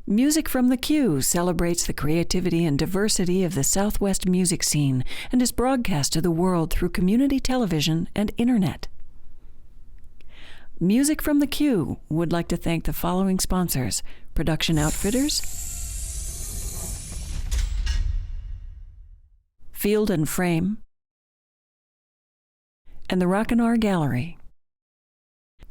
Music from the Q celebrates the creativity and diversity of the Southwest music scene and is broadcast to the world through community television and internet. Music from the Q would like to thank the following sponsors: Production Outfitters, Field and Frame, and the Rock and R Gallery.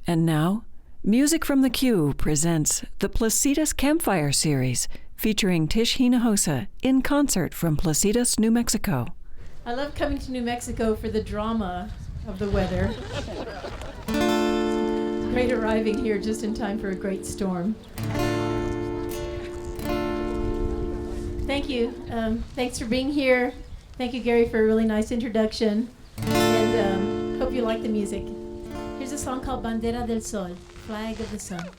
And now, Music from the Q presents the Placitas Campfire Series, featuring Tish Hinojosa in concert from Placitas, New Mexico. I love coming to New Mexico for the drama of the weather. It's great arriving here just in time for a great storm. Thank you. Thanks for being here. Thank you, Gary, for a really nice introduction. And hope you like the music. Here's a song called Bandera del Sol, Flag of the Sun.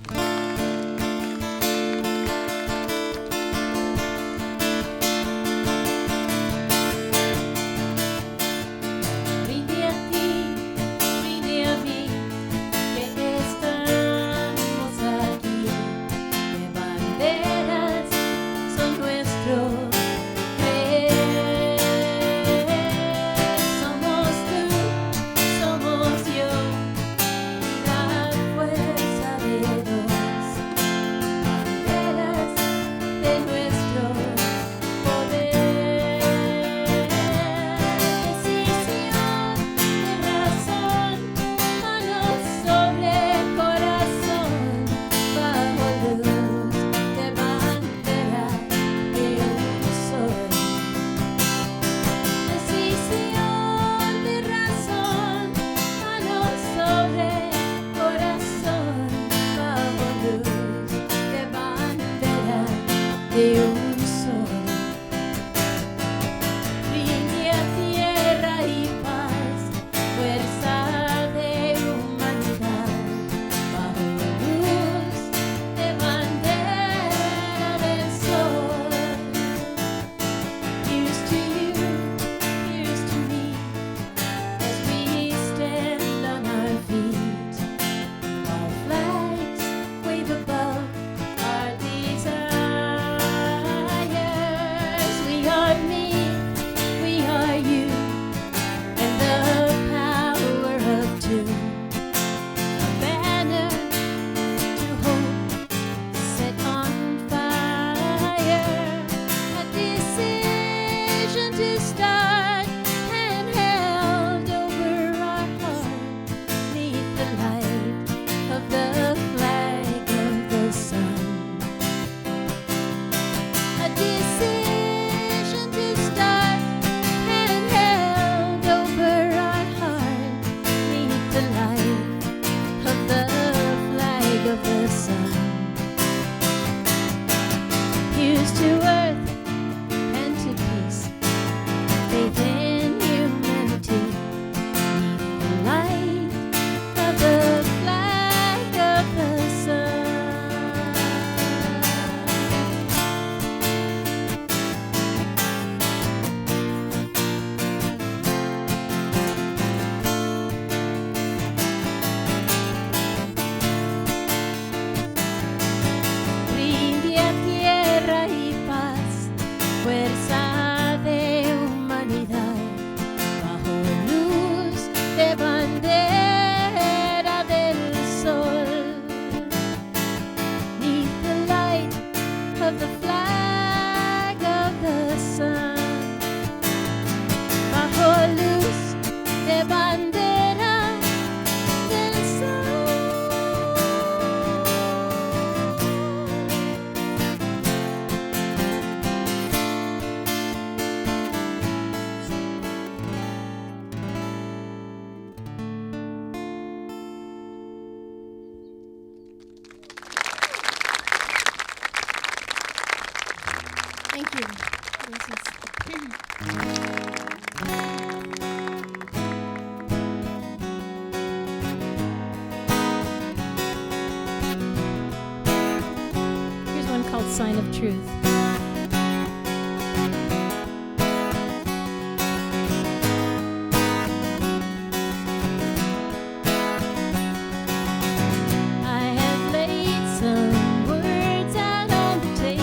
Thank you. Here's one called Sign of Truth. I have laid some words out on the table.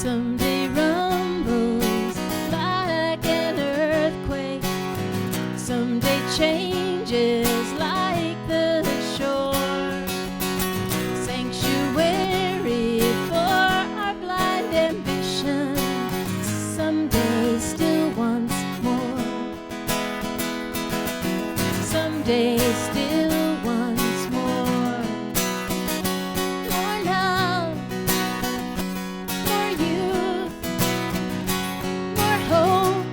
Someday rumbles like an earthquake. Someday changes like the shore. Sanctuary for our blind ambition. Someday still once more. Someday still once more. More love, more youth, more hope,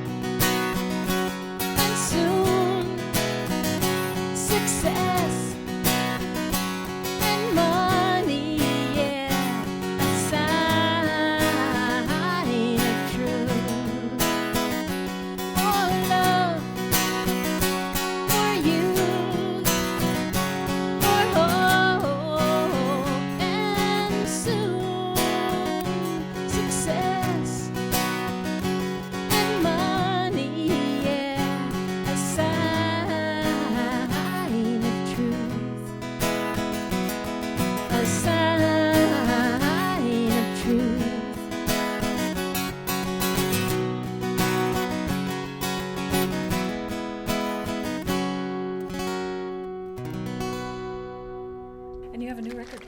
and soon success and money, yeah, a sign of truth. More love, more youth, more hope, and soon success and money, yeah, a sign of truth. A sign of truth. And you have a new record.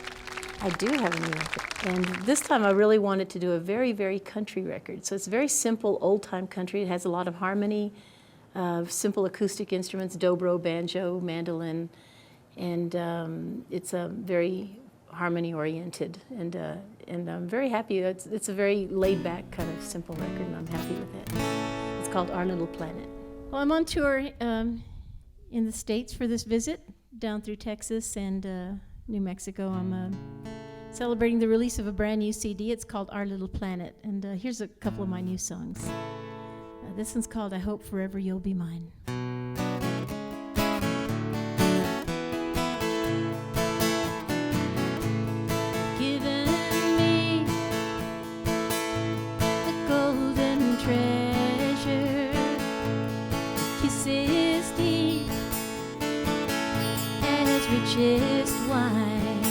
I do have a new record. And this time I really wanted to do a very, very country record. So it's very simple, old-time country. It has a lot of harmony, simple acoustic instruments, dobro, banjo, mandolin, and it's a very harmony-oriented. And I'm very happy. It's a very laid-back kind of simple record, and I'm happy with it. It's called Our Little Planet. Well, I'm on tour in the States for this visit, down through Texas and New Mexico. I'm celebrating the release of a brand new CD. It's called Our Little Planet, and here's a couple of my new songs. This one's called I Hope Forever You'll Be Mine. Given me the golden treasure, kisses deep as richest wine,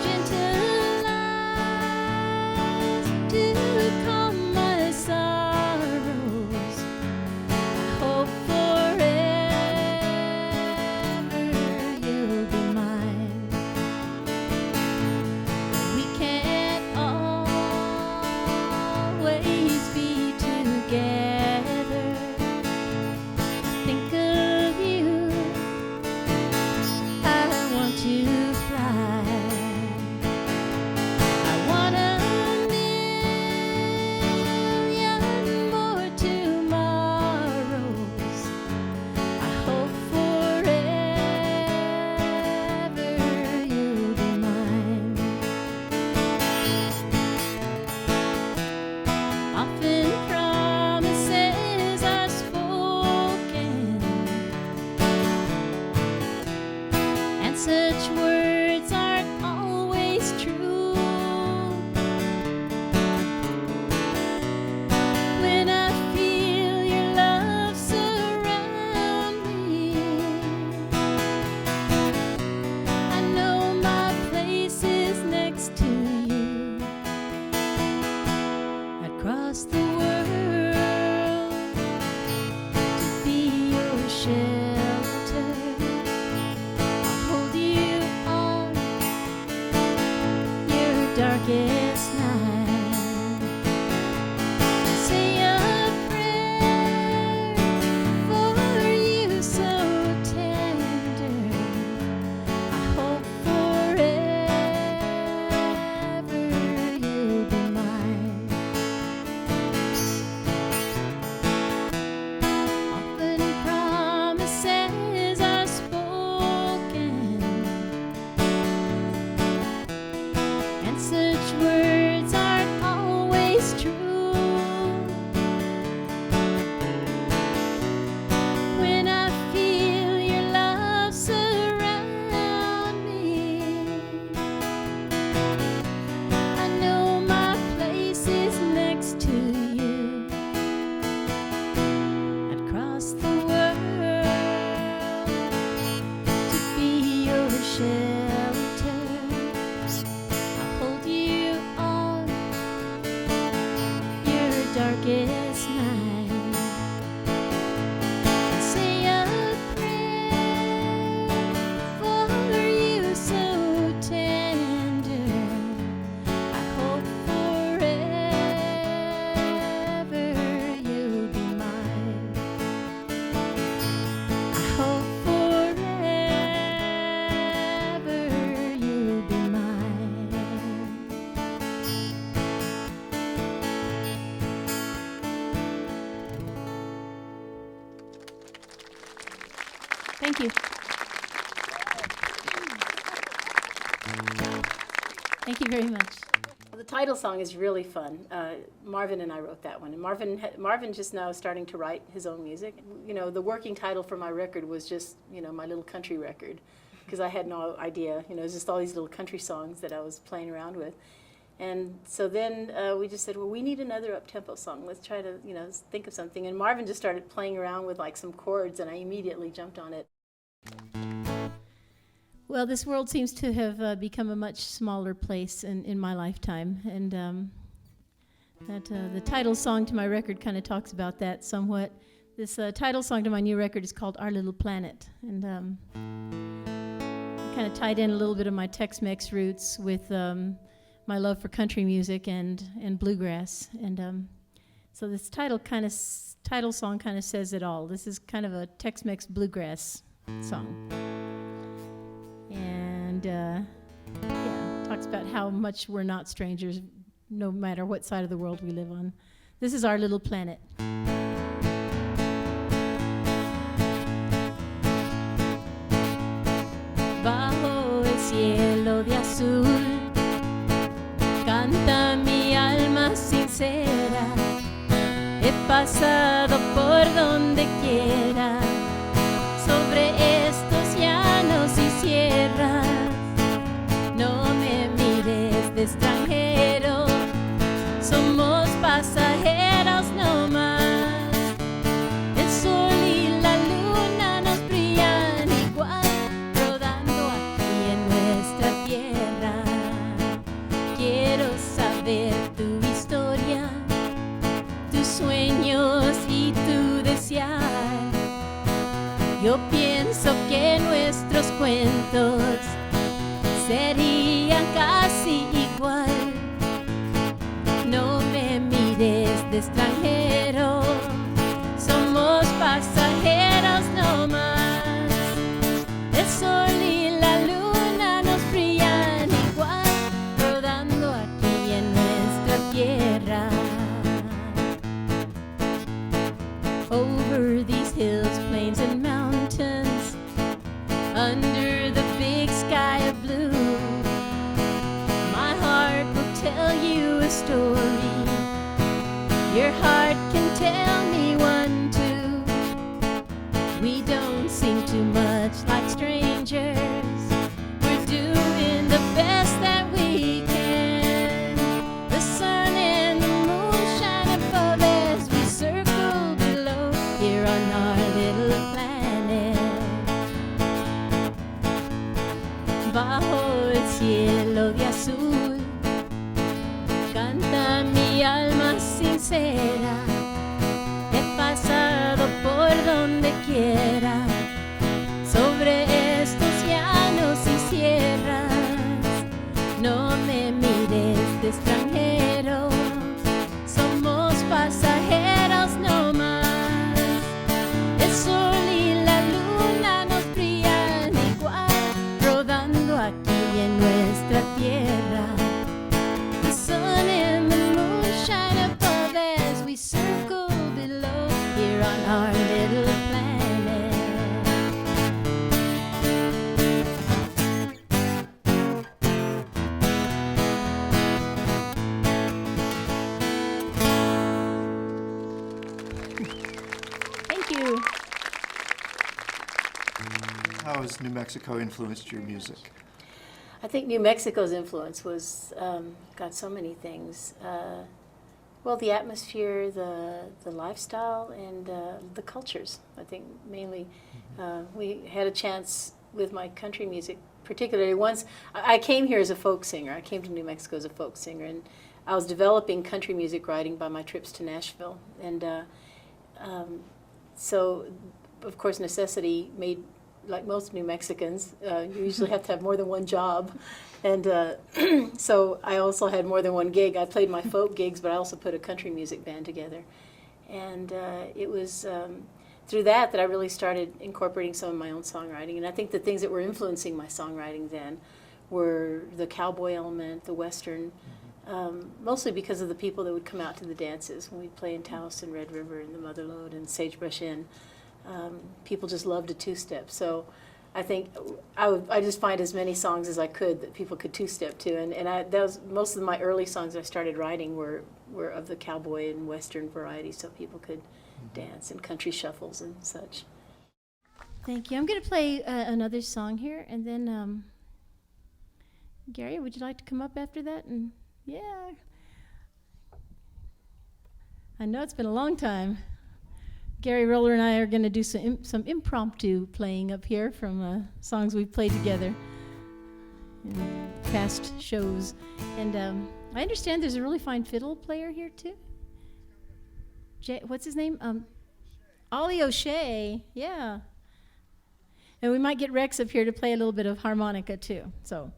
gentle lies to calm my sorrows. I hope forever you'll be mine. We can't always be together. I think of you, I want to fly. I want a million more tomorrows. I hope forever you'll be mine. Often promises are spoken, and such words aren't always true. When I feel your love surround me, I know my place is next to you. I'd cross the world to be your shelter. I'll hold you on your darkest night. Say a prayer for you so tender. I hope forever you'll be mine. Often promises are spoken, and such words are Thank you very much. The title song is really fun. Marvin and I wrote that one. And Marvin just now is starting to write his own music. You know, the working title for my record was just, you know, my little country record, because I had no idea. You know, it was just all these little country songs that I was playing around with. And so then we just said, well, we need another up-tempo song. Let's try to, you know, think of something. And Marvin just started playing around with like some chords, and I immediately jumped on it. Well, this world seems to have become a much smaller place in my lifetime, and the title song to my record kind of talks about that somewhat. This title song to my new record is called Our Little Planet, and kind of tied in a little bit of my Tex-Mex roots with my love for country music and bluegrass, and so this title song kind of says it all. This is kind of a Tex-Mex bluegrass song. And talks about how much we're not strangers, no matter what side of the world we live on. This is Our Little Planet. Bajo el cielo de azul, canta mi alma sincera. He pasado por donde quiera, sobre estos llanos y sierras. No me mires de extranjero, somos pasajeros no más. El sol y la luna nos brillan igual, rodando aquí en nuestra tierra. Quiero saber tu historia, tus sueños y tu desear. Yo pienso que nuestros cuentos serían casi igual. No me mires de extranjero, somos pasajeros no más. El sol y la luna nos brillan igual, rodando aquí en nuestra tierra. Over these hills, plains and mountains, under the big sky of blue, my heart will tell you a story. Your heart can tell me one too. We don't seem too much like strangers. We're doing the best that we can. The sun and the moon shine above as we circle below here on our little planet. Bajo el cielo de azul, canta mi alma sincera. He pasado por donde quiera, sobre estos llanos y sierras. No me mires de extranjero, somos pasajeros no más. El sol y la luna nos brillan igual, rodando aquí en nuestra tierra. The sun and the moon shine above as we circle below here on our little planet. Thank you. How has New Mexico influenced your music? I think New Mexico's influence was, got so many things. Well, the atmosphere, the lifestyle, and the cultures. I think mainly we had a chance with my country music, particularly once. I came here as a folk singer. I came to New Mexico as a folk singer, and I was developing country music writing by my trips to Nashville. And so, of course, necessity made, like most New Mexicans, you usually have to have more than one job. And so I also had more than one gig. I played my folk gigs, but I also put a country music band together. And it was through that I really started incorporating some of my own songwriting. And I think the things that were influencing my songwriting then were the cowboy element, the Western, mostly because of the people that would come out to the dances when we'd play in Taos and Red River and the Mother Lode and Sagebrush Inn. People just loved a two-step. So I think I just find as many songs as I could that people could two-step to, and that was most of my early songs I started writing were of the cowboy and western variety, so people could dance and country shuffles and such. Thank you. I'm going to play another song here, and then Gary, would you like to come up after that? And yeah, I know it's been a long time. Gary Roller and I are going to do some impromptu playing up here from songs we've played together in past shows. And I understand there's a really fine fiddle player here too. What's his name? Ollie O'Shea. Yeah. And we might get Rex up here to play a little bit of harmonica too. So.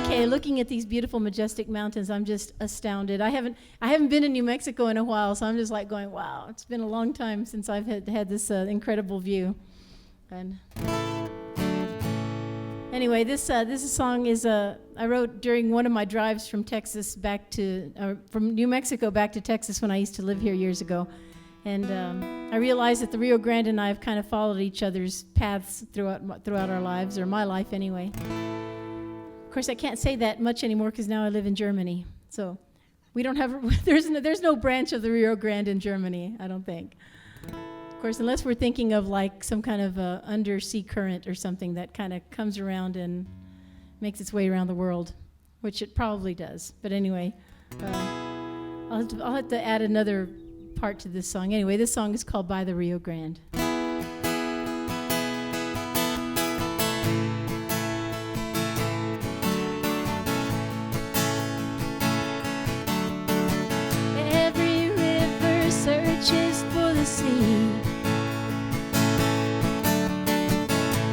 Okay, looking at these beautiful, majestic mountains, I'm just astounded. I haven't been in New Mexico in a while, so I'm just like going, wow, it's been a long time since I've had this incredible view. And anyway, this song is I wrote during one of my drives from Texas from New Mexico back to Texas when I used to live here years ago. And I realized that the Rio Grande and I have kind of followed each other's paths throughout our lives, or my life anyway. Of course, I can't say that much anymore because now I live in Germany. So we don't have there's no branch of the Rio Grande in Germany, I don't think. Of course, unless we're thinking of like some kind of undersea current or something that kind of comes around and makes its way around the world, which it probably does. But anyway, I'll have to add another part to this song. Anyway, this song is called By the Rio Grande. Every river searches for the sea.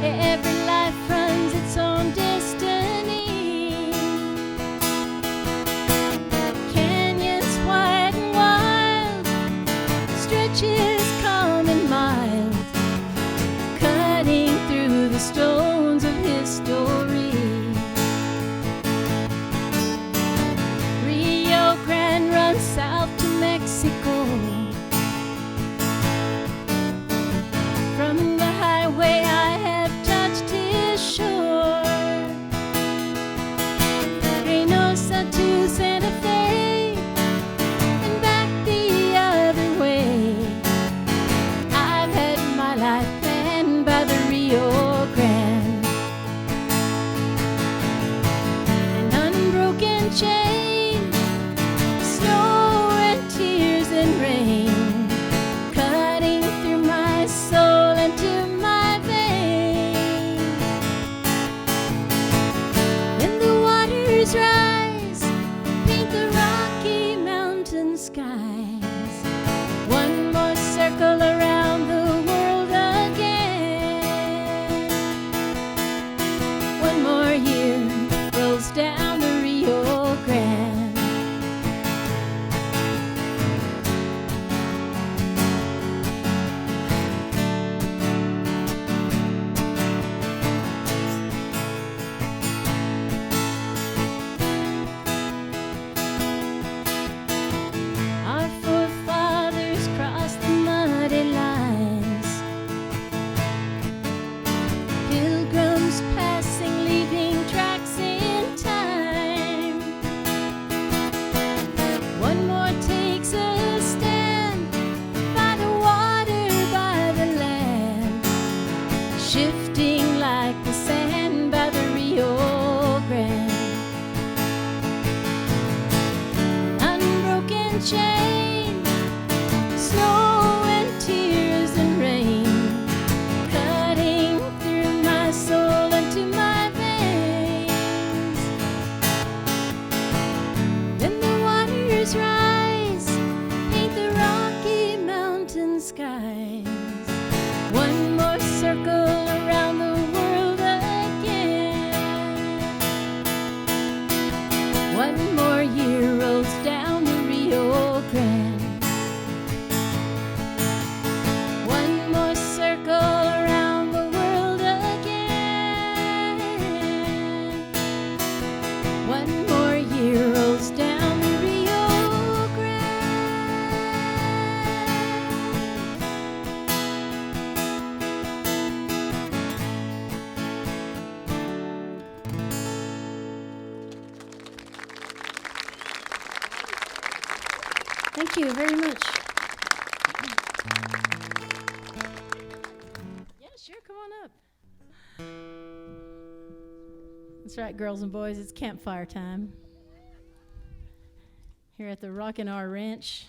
Every life runs its own destiny. Canyons wide and wild, stretches calm and mild, cutting through the stones of history. Rio Grande runs south to Mexico. From the highway I have touched his shore. Reynosa to Santa Fe and back the other way. I've had my life planned by the Rio Grande. An unbroken chain, snow and tears and rain, cutting through my soul and to my veins. Then the waters rise, paint the Rocky Mountain skies. One more circle around the world again. One more year rolls down the Rio Grande. Our forefathers crossed the muddy lines, pilgrims passing, leaving tracks in time. One more takes a stand by the water, by the land, shifting like the sand by the Rio Grande. Unbroken chain, snow and tears and rain, cutting through my soul and to my veins. Then the waters rise, paint the Rocky Mountain skies. One more circle around the world again. One more year rolls down the Rio Grande. One more circle around the world again. One more year rolls down the Rio Grande. Thank you very much. Yeah, sure, come on up. That's right, girls and boys, it's campfire time here at the Rockin' R Ranch.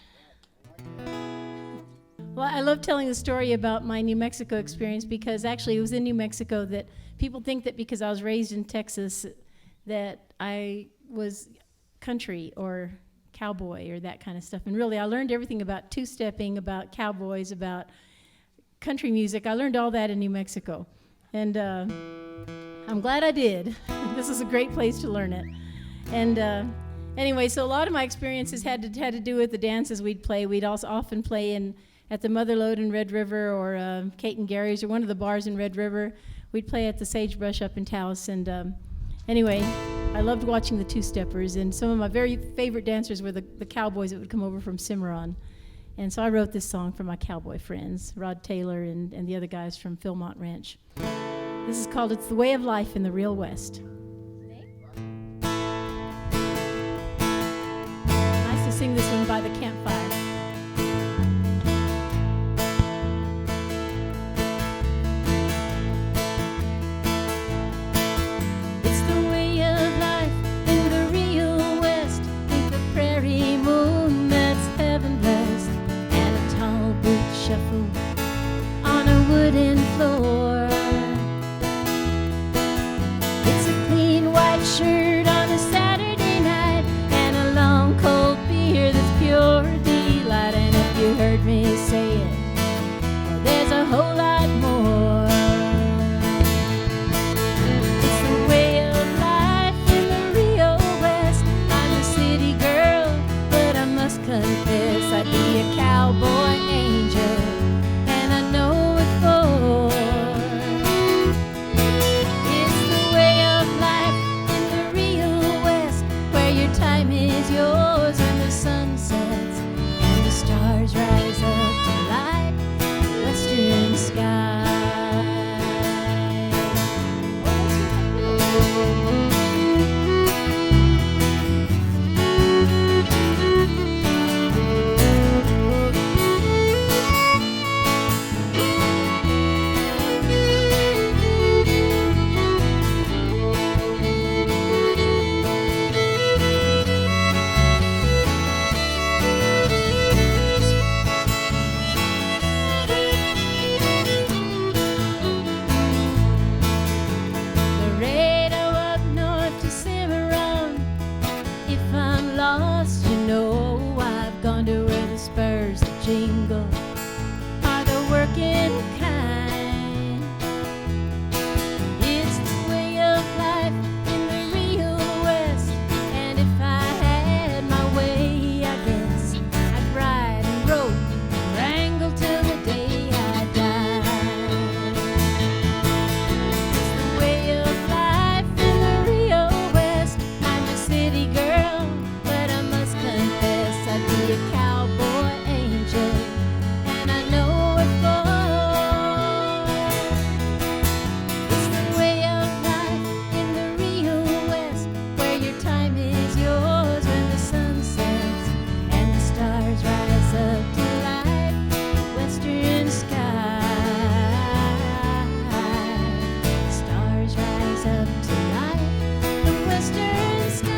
Well, I love telling the story about my New Mexico experience because actually it was in New Mexico that people think that because I was raised in Texas that I was country or cowboy or that kind of stuff. And really, I learned everything about two-stepping, about cowboys, about country music. I learned all that in New Mexico. And I'm glad I did. This is a great place to learn it. And anyway, so a lot of my experiences had to do with the dances we'd play. We'd also often play at the Motherlode in Red River or Kate and Gary's or one of the bars in Red River. We'd play at the Sagebrush up in Taos. And anyway, I loved watching the two-steppers. And some of my very favorite dancers were the cowboys that would come over from Cimarron. And so I wrote this song for my cowboy friends, Rod Taylor and the other guys from Philmont Ranch. This is called It's the Way of Life in the Real West. Nice to sing this one by the campfire. It's the way of life in the real West, with the prairie moon that's heaven blessed, and a tall boot shuffle on a wooden floor. Shirt on a Saturday night and a long cold beer that's pure delight. And if you heard me say it, well, there's a whole lot more. It's the way of life in the Rio West. I'm a city girl, but I must confess I'd be a cowboy angel, and I know it for. Time is yours when the sun sets and the stars rise up to light the western sky. Jingle are the working kind. It's the way of life in the real West, and if I had my way, I guess I'd ride and rope and wrangle till the day I die. It's the way of life in the Rio West. I'm a city girl, but I must confess I'd be a cowboy angel, and I know it for. It's the way of life in the real West, where your time is yours when the sun sets and the stars rise up to light the western sky. Stars rise up to light the western sky.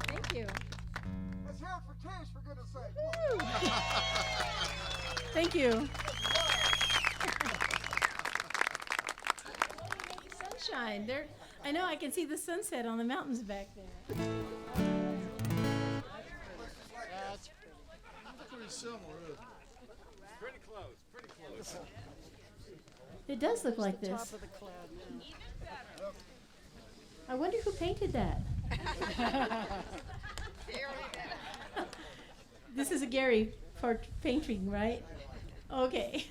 Thank you. Let's hear it for Tish, for goodness sake. Thank you. Sunshine. There, I know I can see the sunset on the mountains back there. Pretty similar, isn't it? Pretty close, pretty close. It does look like this. I wonder who painted that. This is a Gary part painting, right? Okay.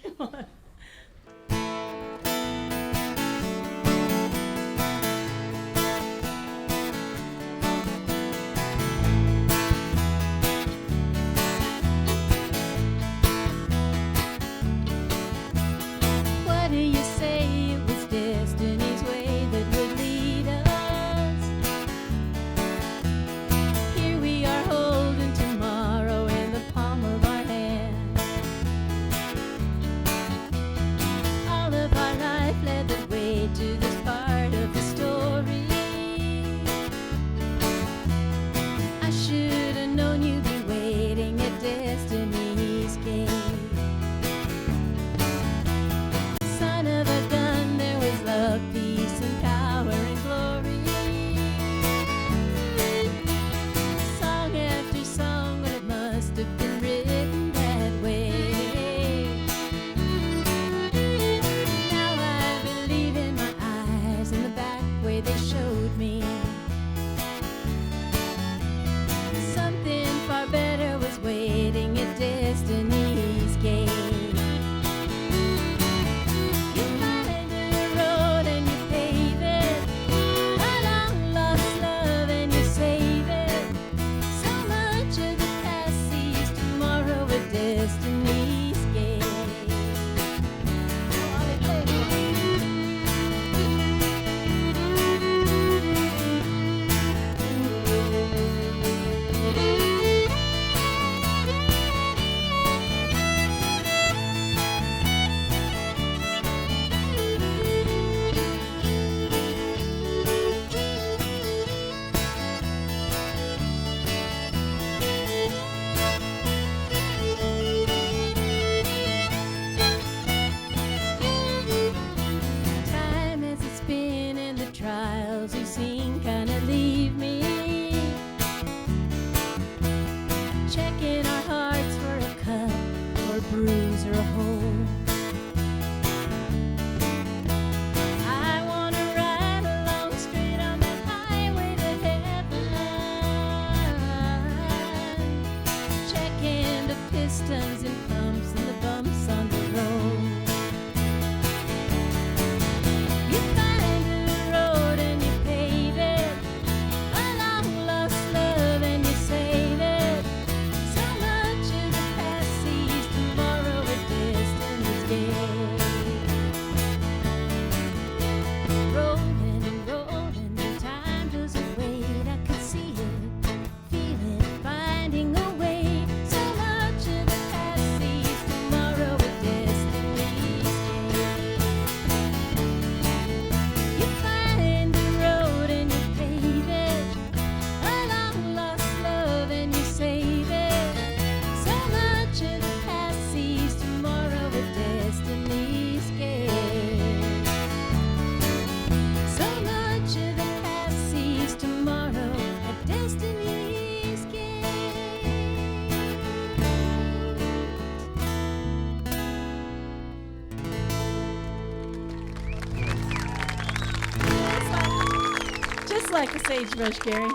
Just like a sagebrush, Gary.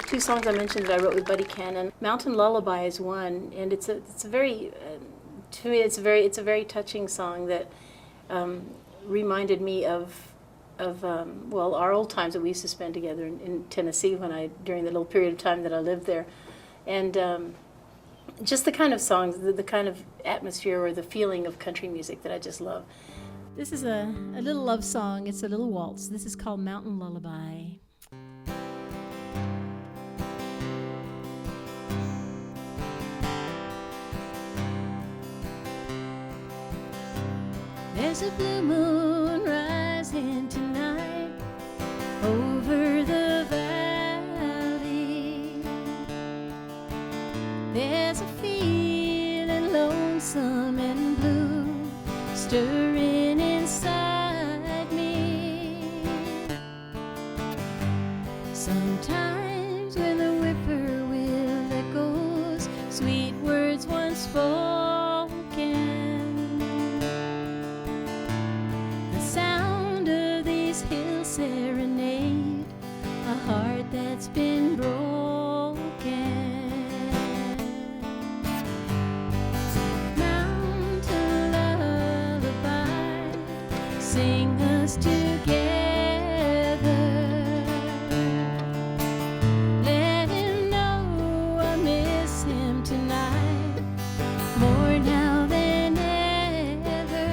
Two songs I mentioned that I wrote with Buddy Cannon. Mountain Lullaby is one, and it's a very to me it's a very touching song that reminded me of well, our old times that we used to spend together in Tennessee during the little period of time that I lived there, and just the kind of songs, the kind of atmosphere or the feeling of country music that I just love. This is a little love song. It's a little waltz. This is called Mountain Lullaby. There's a blue moon rising tonight over the valley. There's a feeling lonesome and blue stirring inside me. Sometimes when the whippoorwill echoes sweet words once spoken, serenade a heart that's been broken. Mountain lullaby, sing us together. Let him know I miss him tonight more now than ever.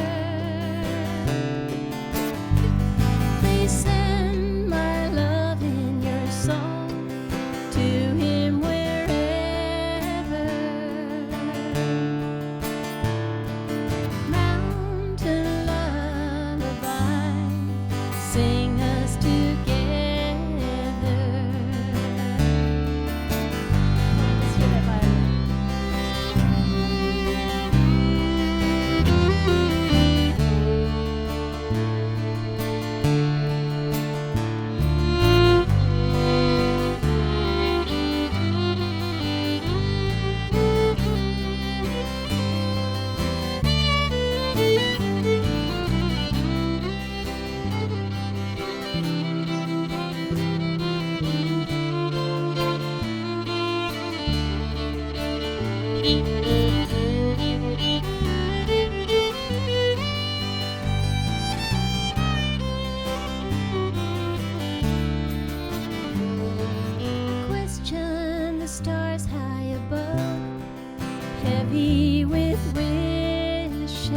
Please send my love in your song to him wherever. Mountain lullaby, sing us together. Let's hear that violin. Question the stars high above, heavy with wishes,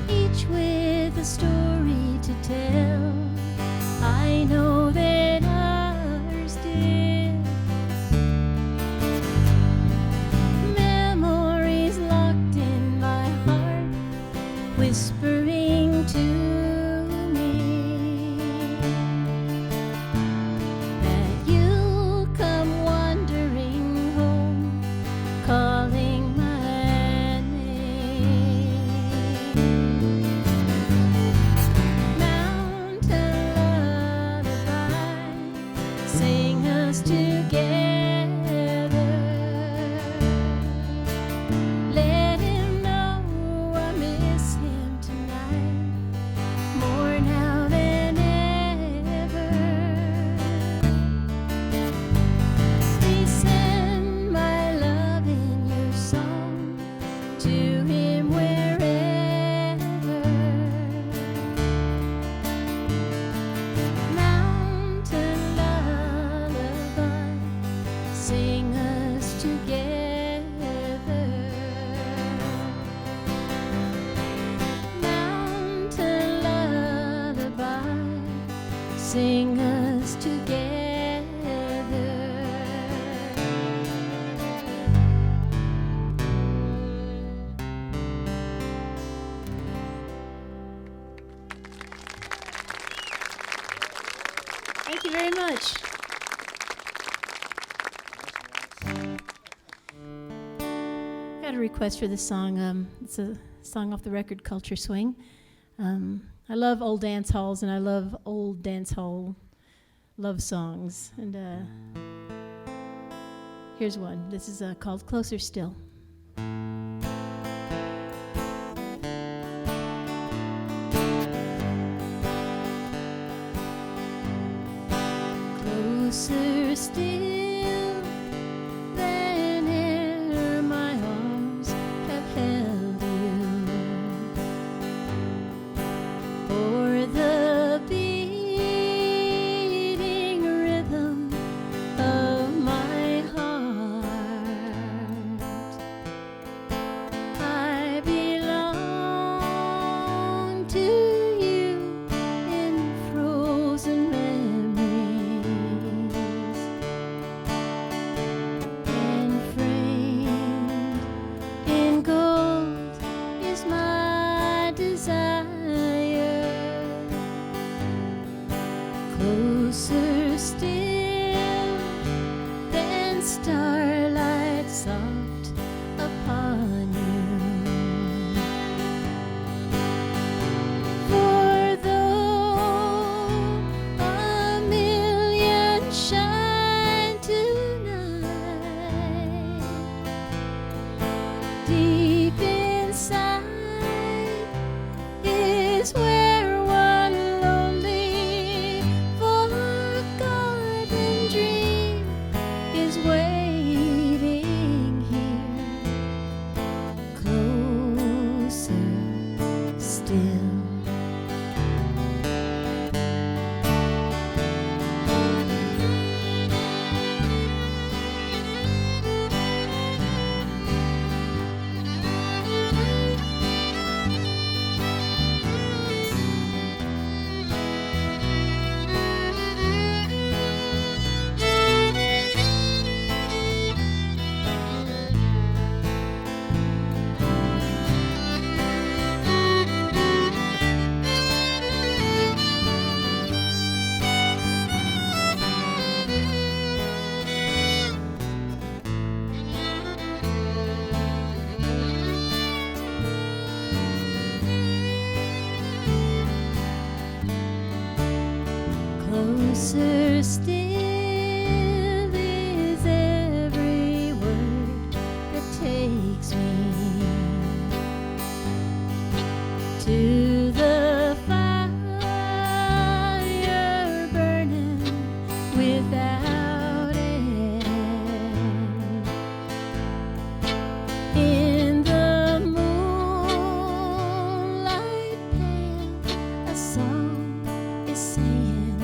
each with a story to tell. I know that ours did. Memories locked in my heart, whispering to me that you'll come wandering home, calling my name. Mountain lullaby, sing us together. Let him know I miss him tonight more now than ever. Please send my love in your song to him wherever. Mountain lullaby, sing us together. Mountain lullaby, sing us together. Thank you very much. Got a request for this song. It's a song off the record Culture Swing. I love old dance halls and I love old dance hall love songs. And here's one. This is called Closer Still. closer still than e'er my arms have held you, or the beating rhythm of my heart. I belong to you in frozen memories, and framed in gold is my desire. Closer still than starlight soft upon you. For though a million shine tonight, deep inside is where one lonely forgotten dream is waiting here, closer still. Closer still is every word that takes me to the fire burning without end. In the moonlight pale, a song is saying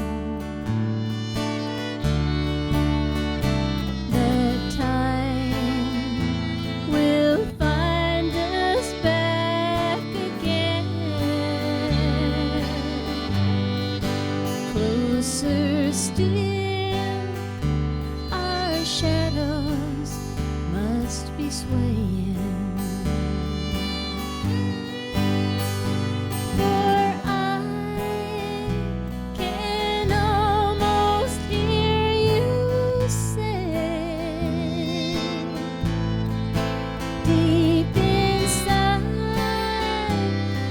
that time will find us back again. Closer still, our shadows must be swaying. For I can almost hear you say, deep inside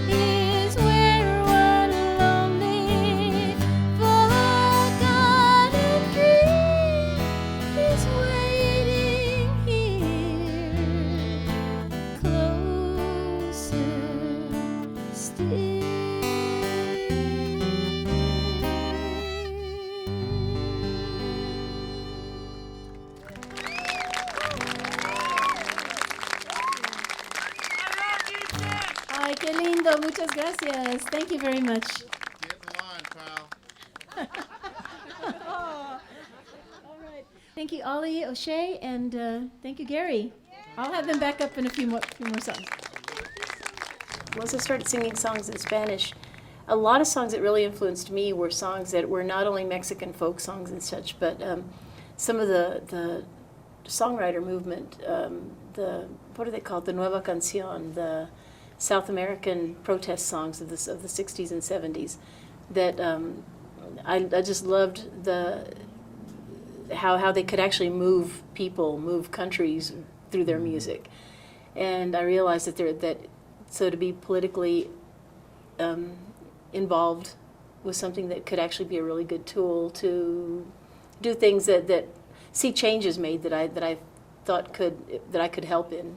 is where one lonely forgotten dream is waiting here, closer still. Ay, qué lindo. Muchas gracias. Thank you very much. Get in line, pal. All right. Thank you, Ollie, O'Shea, and thank you, Gary. I'll have them back up in a few more songs. Once I started singing songs in Spanish, a lot of songs that really influenced me were songs that were not only Mexican folk songs and such, but some of the songwriter movement, what are they called? The Nueva Canción, the South American protest songs of the 60s and 70s. That I just loved how they could actually move people, move countries through their music, and I realized that so to be politically involved was something that could actually be a really good tool to do things that see changes made that I thought I could help in,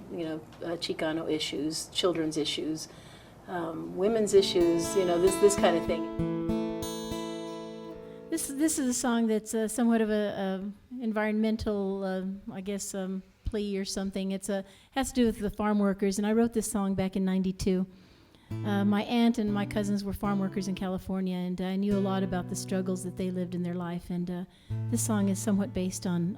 Chicano issues, children's issues, women's issues, this kind of thing. This This is a song that's somewhat of a environmental, I guess, plea or something. Has to do with the farm workers, and I wrote this song back in '92. My aunt and my cousins were farm workers in California, and I knew a lot about the struggles that they lived in their life. And this song is somewhat based on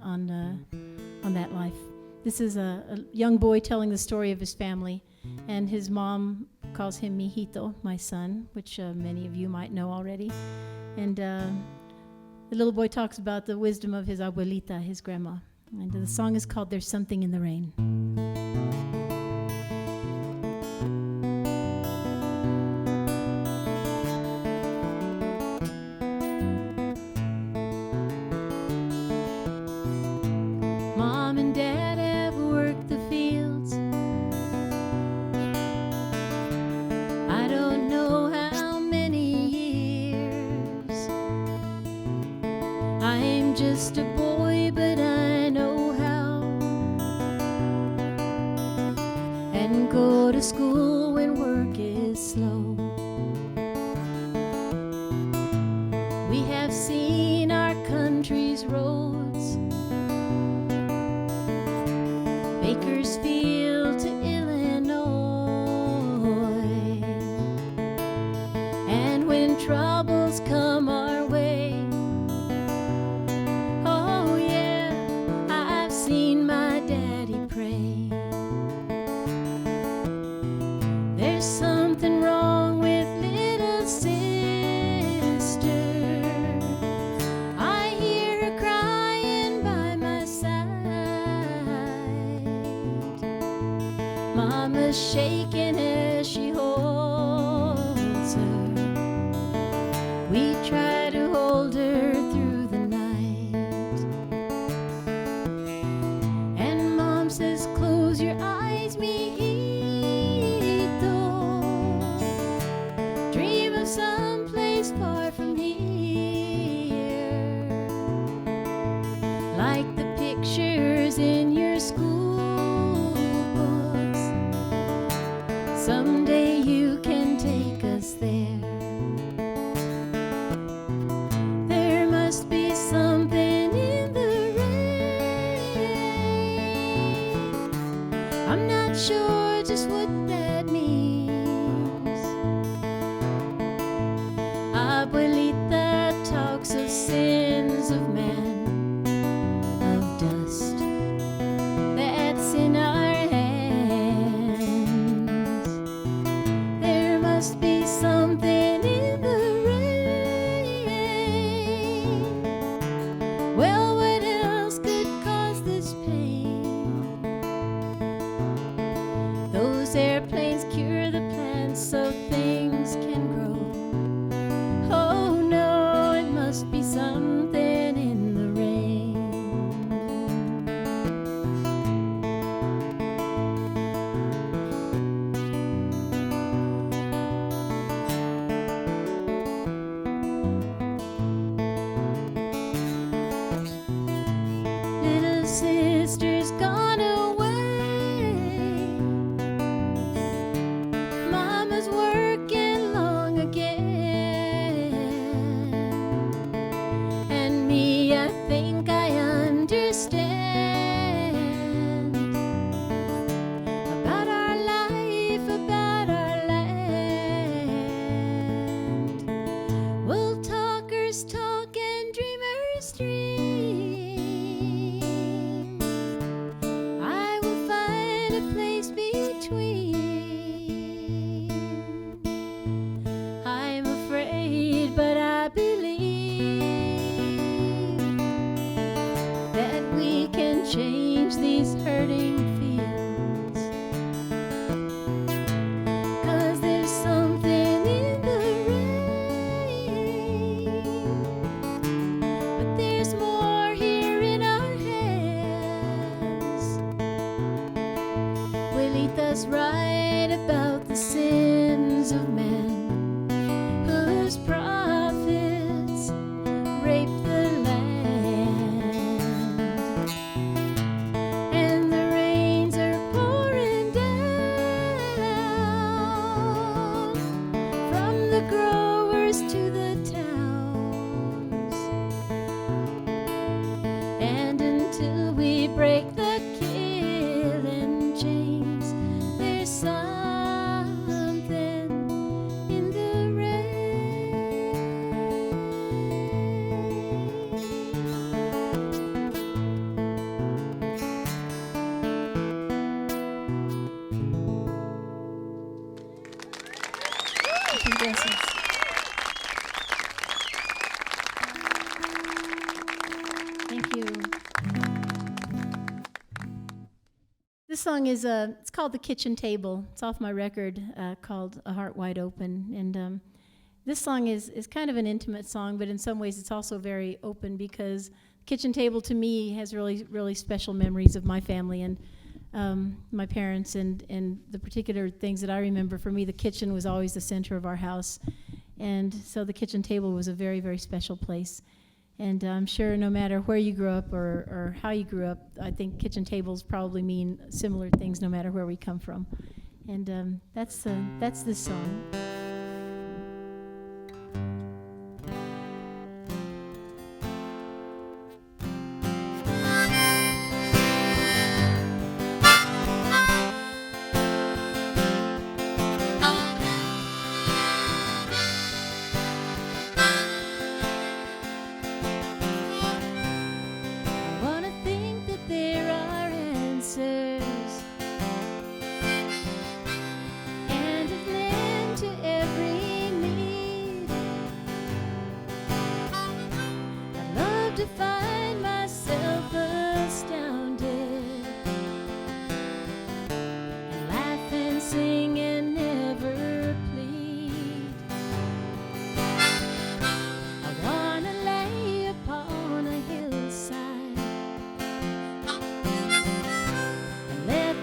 that life. This is a young boy telling the story of his family, and his mom calls him Mijito, my son, which many of you might know already. And the little boy talks about the wisdom of his abuelita, his grandma. And the song is called There's Something in the Rain. Mom and Dad have worked the fields. I don't know how many years. I'm just a boy, but I know how. And go to school when work is slow. We have seen our country's roads, Bakersfield to Illinois. And when troubles come our way, oh yeah, I've seen my daddy pray. There's something wrong with little sister. I hear her crying by my side. Mama's shaking as she holds her. We try to hold her through the night. And Mom says, close your eyes, mijito. Dream of someplace far from here, like the pictures in your school books. Someday you can take us there. There must be something in the rain. I'm not sure just what that means. Abuelita talks of sins of man, of dust that's in our hands. There must be something in the rain. Well, what else could cause this pain? Those airplanes cure the plants so things can grow. Oh no, it must be something in the rain. Blessings. Thank you. This song is it's called "The Kitchen Table." It's off my record called "A Heart Wide Open," and this song is kind of an intimate song, but in some ways it's also very open because kitchen table to me has really special memories of my family and my parents and the particular things that I remember. For me, the kitchen was always the center of our house, and so the kitchen table was a very special place. And I'm sure no matter where you grew up or how you grew up, I think kitchen tables probably mean similar things no matter where we come from. And that's this song.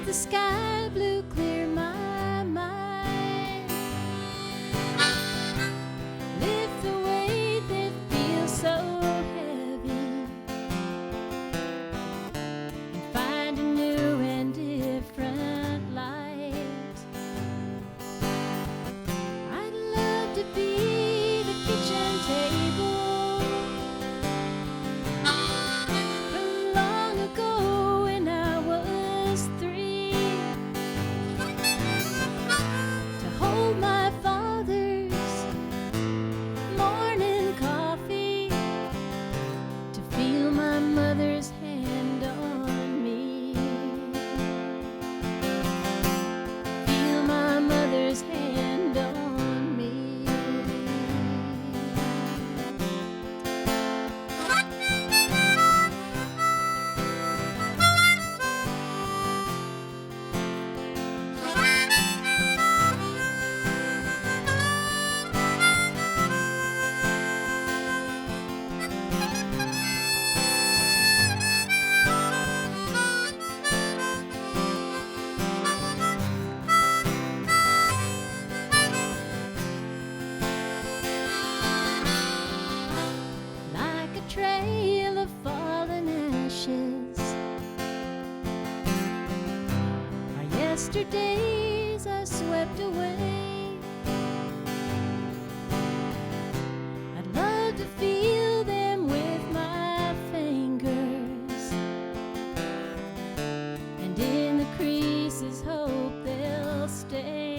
The sky blue clear my mind. Lift the weight that feels so heavy and find a new and different light. I'd love to be the kitchen table from long ago when I was 3. My father's morning coffee, to feel my mother's hand on me, feel my mother's hand on me. Trail of fallen ashes, our yesterdays are swept away. I'd love to feel them with my fingers, and in the creases hope they'll stay.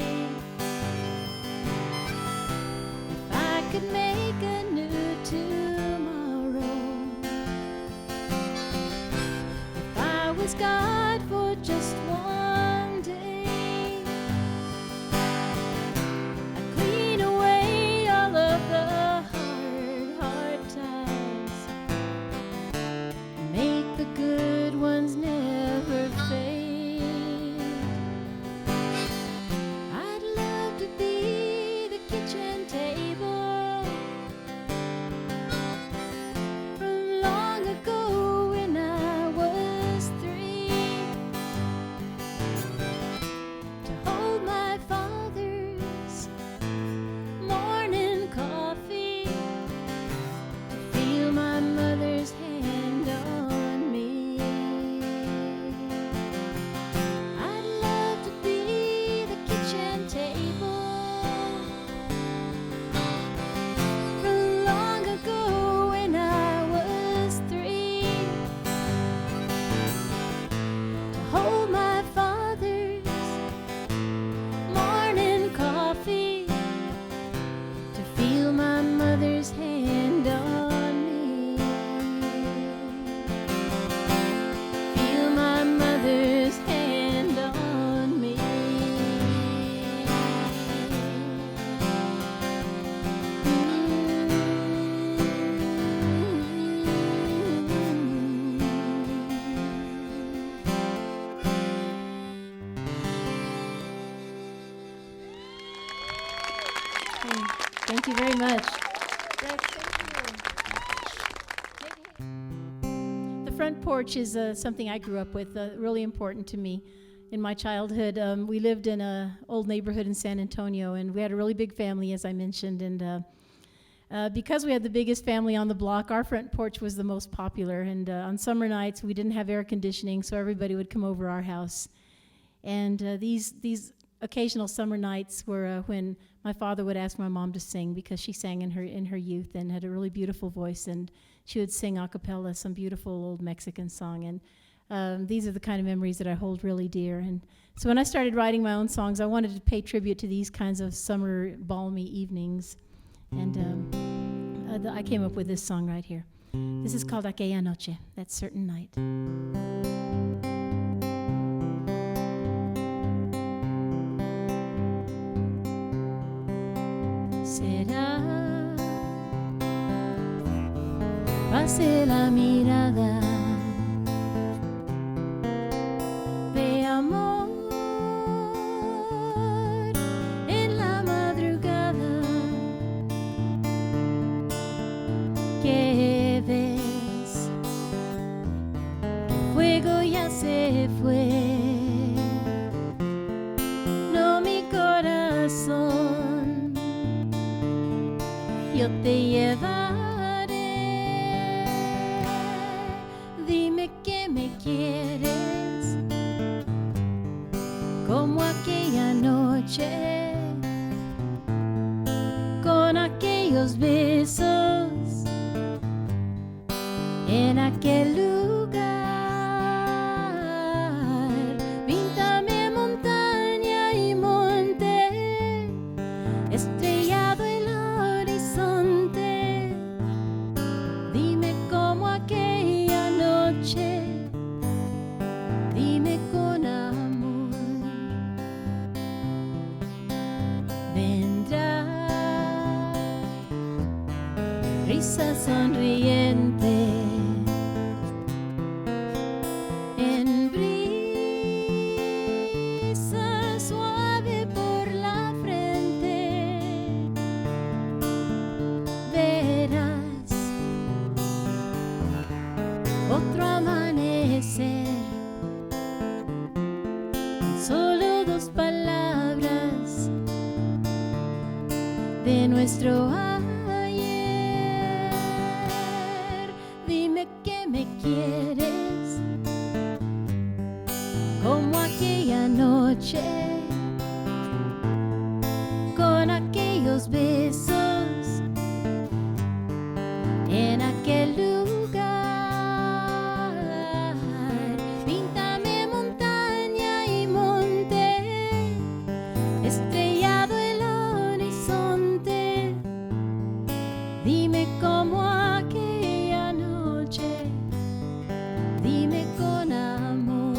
If I could make a new tomorrow, was God for just one day, I'd clean away all of the hard times, make the good ones never fade. I'd love to be the kitchen table from long ago when I was 3. Hey, thank you very much. The front porch is something I grew up with, really important to me. In my childhood, we lived in an old neighborhood in San Antonio, and we had a really big family, as I mentioned, and because we had the biggest family on the block, our front porch was the most popular, and on summer nights, we didn't have air conditioning, so everybody would come over our house. And these occasional summer nights were when my father would ask my mom to sing, because she sang in her youth and had a really beautiful voice, and she would sing a cappella some beautiful old Mexican song. And these are the kind of memories that I hold really dear. And so when I started writing my own songs, I wanted to pay tribute to these kinds of summer balmy evenings. And I came up with this song right here. This is called Aquella Noche, That Certain Night. Será, pase la mirada de amor en la madrugada, que ves, el fuego ya se fue, no mi corazón, yo te llevaré. Dime que me quieres como aquella noche, con aquellos besos en aquel lugar. Píntame montaña y monte, estrellado el horizonte. Dime como aquella noche, dime con amor. Vendrá risa sonriente en brisa suave por la frente. Verás otro amanecer, solo dos palabras de nuestro ayer. Dime que me quieres como aquella noche, con aquellos besos en aquel lugar. Píntame montaña y monte, estrellado el horizonte. Dime como aquella noche, dime con amor.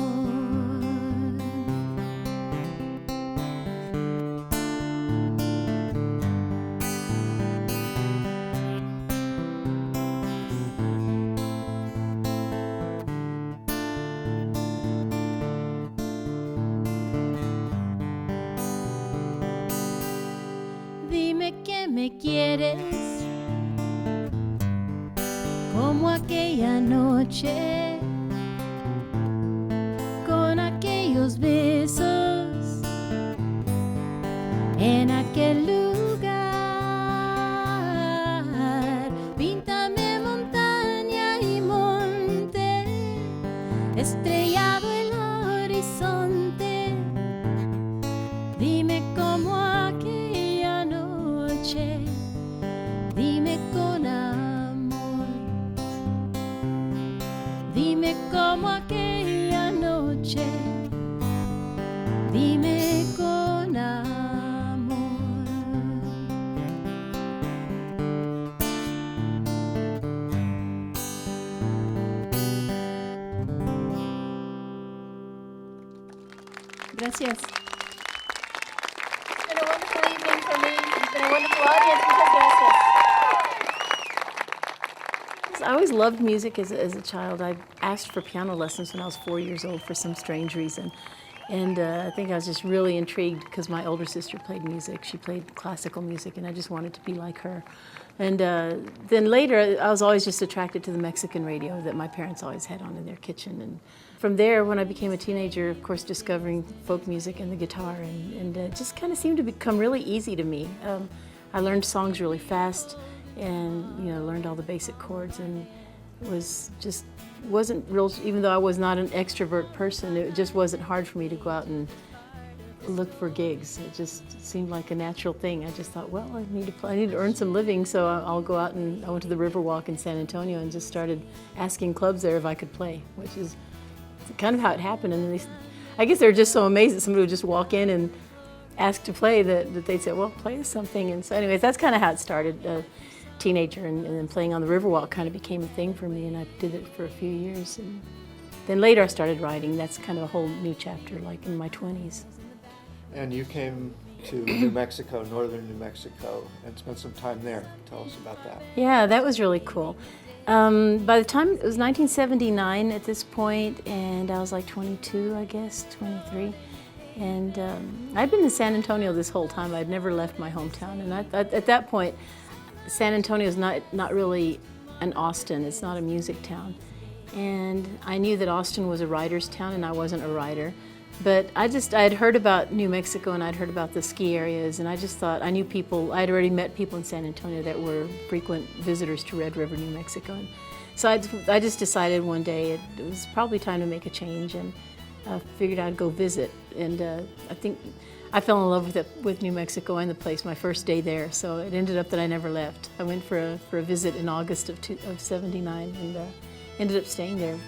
Dime que me quieres como aquella noche, con aquellos besos en aquel lugar. Píntame montaña y monte, estrellado el horizonte. Dime como aquella noche, dime con amor. Dime como aquella noche, dime con amor. Gracias. It's been a wonderful evening for me. It's been a wonderful audience. Muchas gracias. I always loved music as a child. I asked for piano lessons when I was 4 years old for some strange reason. And I think I was just really intrigued because my older sister played music. She played classical music, and I just wanted to be like her. And then later, I was always just attracted to the Mexican radio that my parents always had on in their kitchen. And from there, when I became a teenager, of course, discovering folk music and the guitar, and it just kind of seemed to become really easy to me. I learned songs really fast, and learned all the basic chords, and wasn't real. Even though I was not an extrovert person, it just wasn't hard for me to go out and look for gigs. It just seemed like a natural thing. I just thought, well, I need to earn some living, so I'll go out. And I went to the Riverwalk in San Antonio and just started asking clubs there if I could play, which is kind of how it happened. And I guess they were just so amazed that somebody would just walk in and ask to play that they'd say, well, play us something. And so anyways, that's kind of how it started. Teenager, and then playing on the Riverwalk kind of became a thing for me, and I did it for a few years. And then later I started writing. That's kind of a whole new chapter, like in my 20s. And you came to New Mexico, northern New Mexico, and spent some time there. Tell us about that. Yeah, that was really cool. By the time, it was 1979 at this point, and I was like 22, I guess, 23. And I'd been in San Antonio this whole time. I'd never left my hometown. And at that point, San Antonio is not really an Austin. It's not a music town. And I knew that Austin was a writer's town, and I wasn't a writer. But I had heard about New Mexico, and I'd heard about the ski areas, and I just thought I knew people. I'd already met people in San Antonio that were frequent visitors to Red River, New Mexico. And so I just decided one day it was probably time to make a change, and I figured I'd go visit. And I think I fell in love with New Mexico and the place my first day there, so it ended up that I never left. I went for a visit in August of '79 and ended up staying there.